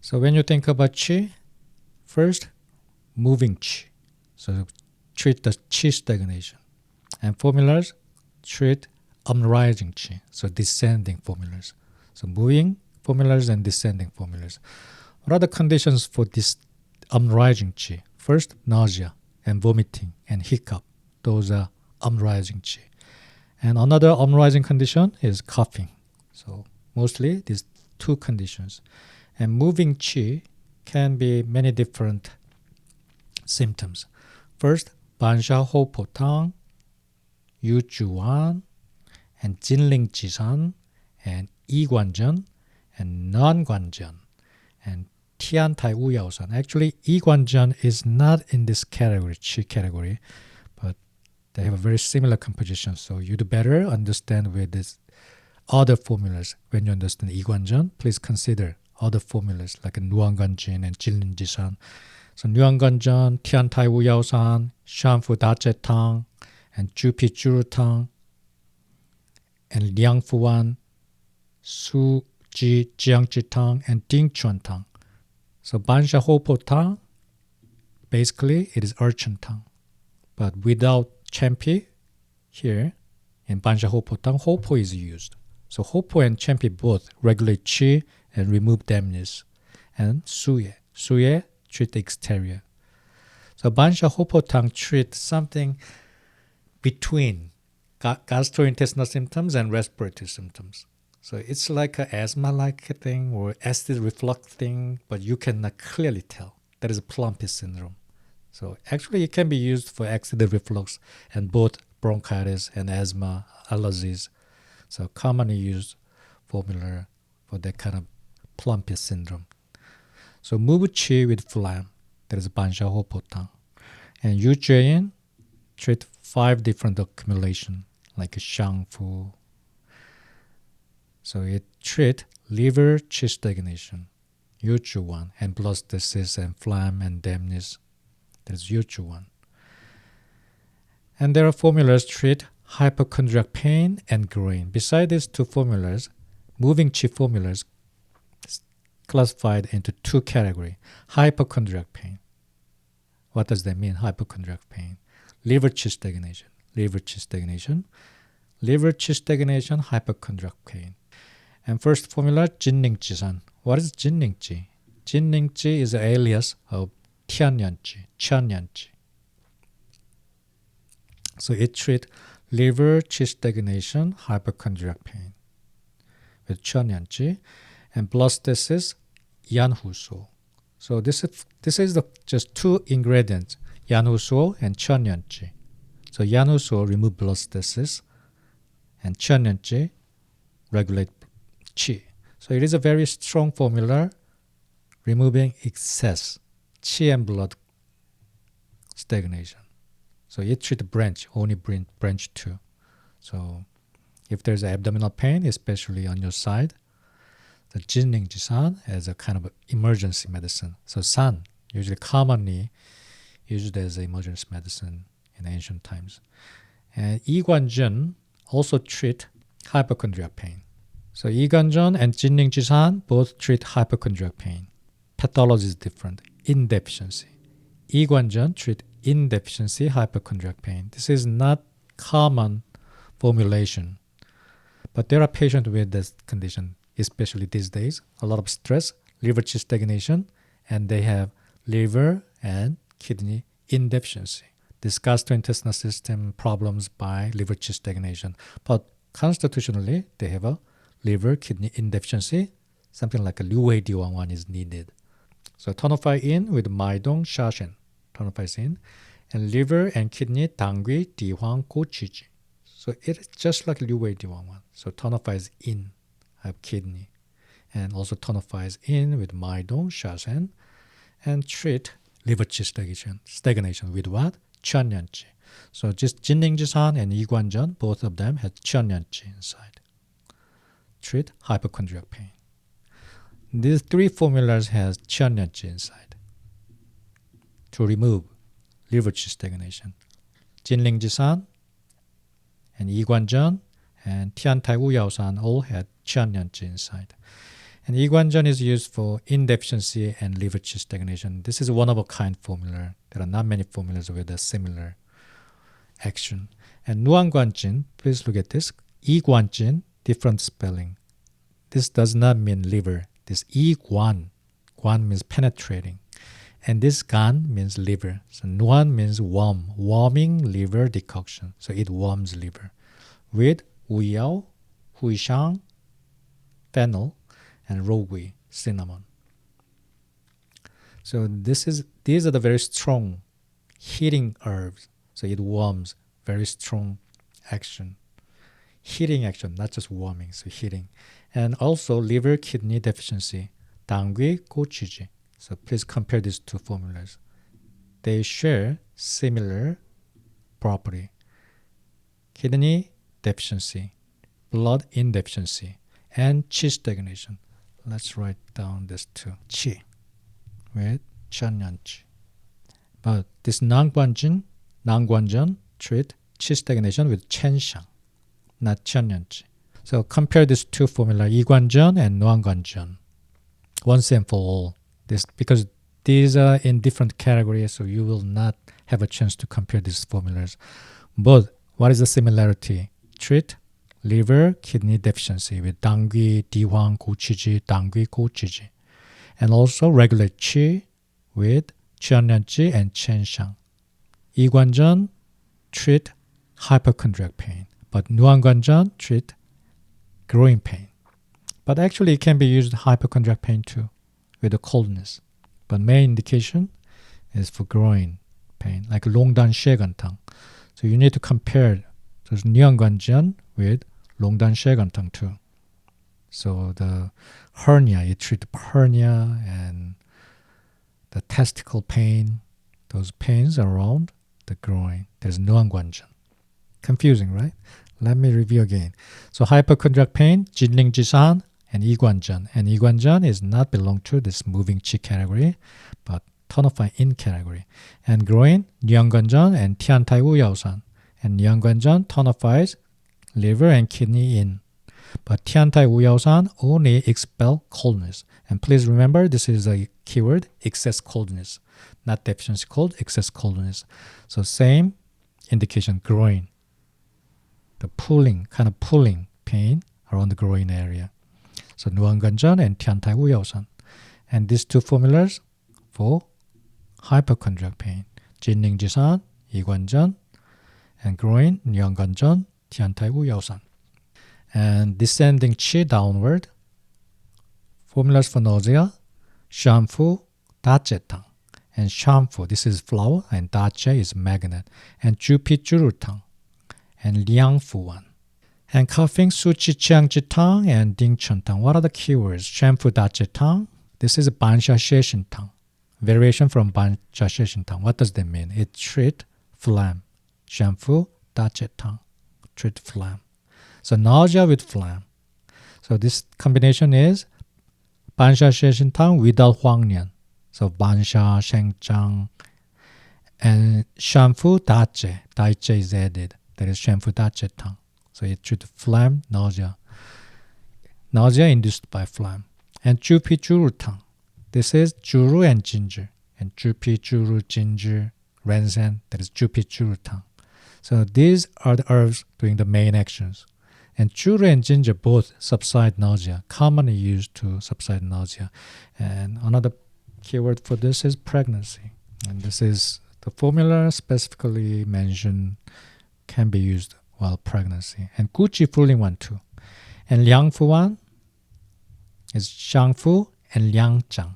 So when you think about qi, first, moving qi. So treat the qi stagnation. And formulas, treat uprising qi. So descending formulas. So moving formulas and descending formulas. What are the conditions for this uprising qi? First, nausea and vomiting and hiccup. Those are uprising qi. And another uprising condition is coughing. So mostly these two conditions. And moving qi can be many different symptoms. First, Bansha Ho Potang, Yu Juan, and Jinling Jisan, and Yi Guanzhen, and Non Guanzhen, and Tian Tai Wu Yao San. Actually, Yi Guanzhen is not in this category, qi category, but they have a very similar composition. So you'd better understand with these other formulas. When you understand Yi Guanzhen, please consider other formulas like Nuan Guanjin and Jinling Jisan. So Nuan Guanzhen, Tian Tai Wu Yao San, Shanfu Da Che Tang, and Jupi Juru Tang, and Liang Fuan, Su Ji Jiang Ji Tang, and Ding Chuan Tang. So Bansha Ho Po Tang, basically it is urchin tang. But without champi, here in Bansha Ho Po Tang, Ho Po is used. So Ho Po and champi both regulate qi and remove dampness. And Suye treat the exterior. So Bansha Ho Po Tang treat something between gastrointestinal symptoms and respiratory symptoms. So it's like an asthma-like thing or acid reflux thing, but you cannot clearly tell. That is a Plumpy syndrome. So actually it can be used for acid reflux and both bronchitis and asthma allergies. So commonly used formula for that kind of Plumpy syndrome. So move qi with phlegm. That is Bansha Ho Po Tang. And Yu Juan treat 5 different accumulation like Shangfu. So it treat liver qi stagnation, Yu Juan, and blood stasis and phlegm and dampness. That is Yu Juan. And there are formulas treat hypochondriac pain and groin. Besides these two formulas, moving qi formulas classified into 2 categories. Hypochondriac pain. What does that mean, hypochondriac pain? Liver qi stagnation, liver qi stagnation, liver qi stagnation, hypochondriac pain. And first formula, Jinling Jisan. What is Jinling Ji? Jinling Ji is an alias of Tianyan Ji, Chanyan Ji. So it treats liver qi stagnation, hypochondriac pain with Chanyan Ji, and blood stasis, Yan Hu Suo. So this is the just 2 ingredients, Yan Hu Suo and Chanyan Ji. So Yan Hu Suo remove blood stasis, and Chanyan Ji regulate qi. So it is a very strong formula removing excess qi and blood stagnation. So it treats branch, only branch 2. So if there's abdominal pain, especially on your side, the Jinling Jisan as a kind of emergency medicine. So San, usually commonly used as emergency medicine in ancient times. And Yi Guanzhen also treat hypochondriac pain. So Yi Guanzhen and Jinling Jisan both treat hypochondriac pain. Pathology is different. Indeficiency. Yi Guanzhen treat indeficiency hypochondriac pain. This is not common formulation, but there are patients with this condition, especially these days. A lot of stress, liver qi stagnation, and they have liver and kidney indeficiency. This gastrointestinal system problems by liver qi stagnation. But constitutionally, they have a liver kidney indeficiency. Something like a Liu Wei Di11 is needed. So tonify in with Maidong Shashen. Tonifies in. And liver and kidney Dangui Dihuang Gu Qiji. So it's just like Liu Wei Di11. So tonifies in of kidney. And also tonifies in with Maidong Shashen. And treat liver qi stagnation with what? Chanyan Qi. So just Jinling Jisan and Yi Guanzhen, both of them have Chanyan Qi inside. Treat hypochondriac pain. These 3 formulas has Chanyan Qi inside to remove liver qi stagnation. Jinling Jisan and Yi Guanzhen and Tian Tai Wu Yao San all had Chanyan Qi inside. And Igwanjan is used for yin deficiency and liver qi stagnation. This is one of a kind formula. There are not many formulas with a similar action. And Nuangwanjin, please look at this. Igwanjin, different spelling. This does not mean liver. This Igwan, Guan means penetrating. And this Gan means liver. So Nuan means warm, warming liver decoction. So it warms liver. With Uyao, Huishang, fennel, and rogui, cinnamon. So these are the very strong heating herbs. So it warms, very strong action. Heating action, not just warming, so heating. And also liver kidney deficiency, 당귀, 고추지. So please compare these two formulas. They share similar property. Kidney deficiency, blood indeficiency, and qi stagnation. Let's write down this two. Qi with chanyanchi. But this Nangwanjan treat qi stagnation with chenshang, not chanyanchi. So compare these two formula, Igwanjan and Nuangwanjan, once and for all. This because these are in different categories, so you will not have a chance to compare these formulas. But what is the similarity? Treat liver kidney deficiency with 당귀, 디황, 고치지, 당귀, 고치지. And also regulate qi with 취한량지 and chenshang. 이관전 treat hypochondriac pain, but 누안관전 treat growing pain. But actually it can be used hypochondriac pain too, with the coldness. But main indication is for growing pain, like 롱단 쉐간탕. So you need to compare those 누안관전 with 롱단 쉐간탕 too. So the hernia, you treat hernia and the testicle pain, those pains around the groin. There's 누안관전. Confusing, right? Let me review again. So hypochondriac pain, 진링지산, and 이관전. And 이관전 is not belong to this moving qi category, but tonify in category. And groin, 누안관전 and 티안타이 우야오산. And 누안관전 tonifies liver and kidney in. But 티안타이 우야오산 only expel coldness. And please remember, this is a keyword, excess coldness. Not deficiency cold, excess coldness. So same indication, groin. The pulling, kind of pulling pain around the groin area. So 누안관전 and 티안타이 우야오산. And these two formulas for hypochondriac pain. 진링지산, 이관전, and groin, 누안관전, 티안타이 우야오산. And descending qi downward, formulas for nausea, shamfu, dajetang. And shamfu, this is flower, and dache is magnet. And jupichurutang, and liangfuwan. And coughing, suchichiangjitang and dingchantang. What are the keywords? Shamfu, dajetang. This is bansha sheshintang. Variation from bansha sheshintang. What does that mean? It treat phlegm. Shamfu, dajetang. Treat phlegm. So nausea with phlegm. So this combination is bansha sheshintang without huangnian. So bansha, shengzhang, and shamfu dache. Dache is added. That is shamfu dache tang. So it treats phlegm, nausea. Nausea induced by phlegm. And jupi juru tang. This is juru and ginger. And jupi juru ginger, rensen. That is jupi juru tang. So these are the herbs doing the main actions. And juru and ginger both subside nausea, commonly used to subside nausea. And another keyword for this is pregnancy. And this is the formula specifically mentioned can be used while pregnancy. And guji fuling one too. And liangfu one is shangfu and liangzhang.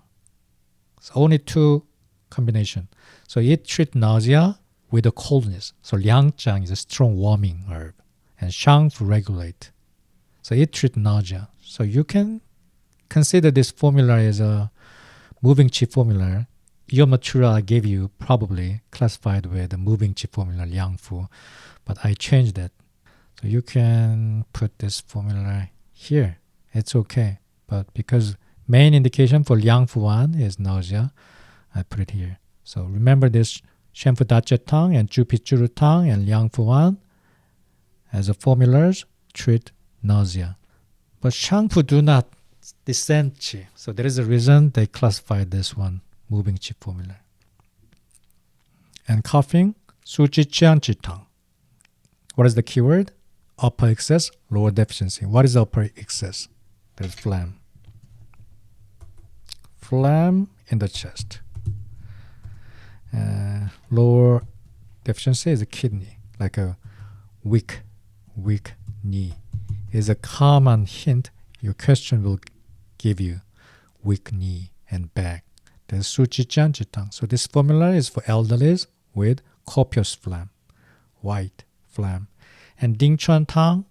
So only two combination. So it treats nausea with the coldness. So liangzhang is a strong warming herb. And shangfu regulate. So it treats nausea. So you can consider this formula as a moving qi formula. Your material I gave you probably classified with the moving qi formula liangfu, but I changed that. So you can put this formula here. It's okay. But because main indication for liangfu one is nausea, I put it here. So remember this shamfu dache tang and jupi juru tang and liangfu one as a formulas treat nausea. But shangfu do not descent qi. So there is a reason they classified this one moving qi formula. And coughing, suji jian qi tang. What is the keyword? Upper excess, lower deficiency. What is upper excess? There's phlegm. Phlegm in the chest. Lower deficiency is a kidney, like a weak knee. Is a common hint your question will give you. Weak knee and back. There's suji jian qi tang. So this formula is for elderlies with copious phlegm, white phlegm. And Ding Chuan Tang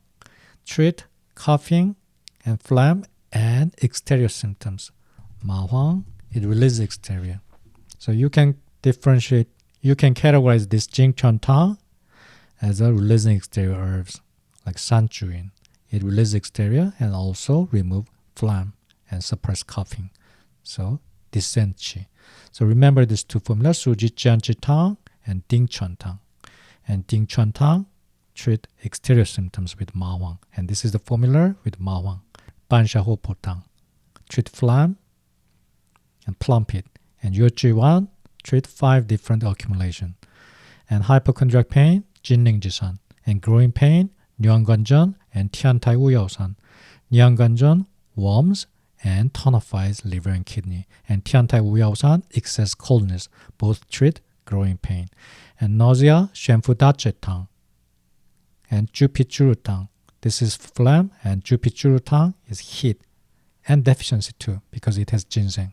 treat coughing and phlegm and exterior symptoms. Ma Huang, it releases exterior. So you can differentiate, you can categorize this Jing Chuan Tang as a releasing exterior herbs like San Juin. It releases exterior and also remove phlegm and suppress coughing. So descent qi. So remember these two formulas, Suji Jian Qi Tang and Ding Chuan Tang. And Ding Chuan Tang treat exterior symptoms with Ma Huang. And this is the formula with Ma Huang. Ban Sha Ho Po Tang treat phlegm and plump it. And Yu Ji Wan treat 5 different accumulation. And hypochondriac pain, Jin Ning Ji San. And growing pain, Nyuan Gan Zhen and Tian Tai Wu Yao San. Nyuan Gan Zhen warms and tonifies liver and kidney. And Tian Tai Wu Yao San, excess coldness, both treat growing pain. And nausea, Shen Fu Da Che Tang. And Jupi Churu Tang. This is phlegm, and Jupi Churu Tang is heat and deficiency too, because it has ginseng.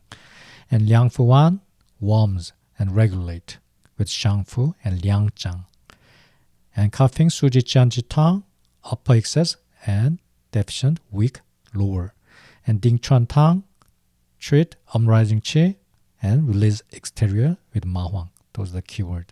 And Liang Fu Wan warms and regulate with Shang Fu and Liang Zhang. And coughing, Suji Jian Qi Tang, upper excess and deficient, weak, lower. And Ding Chuan Tang treat rising qi and release exterior with Ma Huang. Those are the keywords.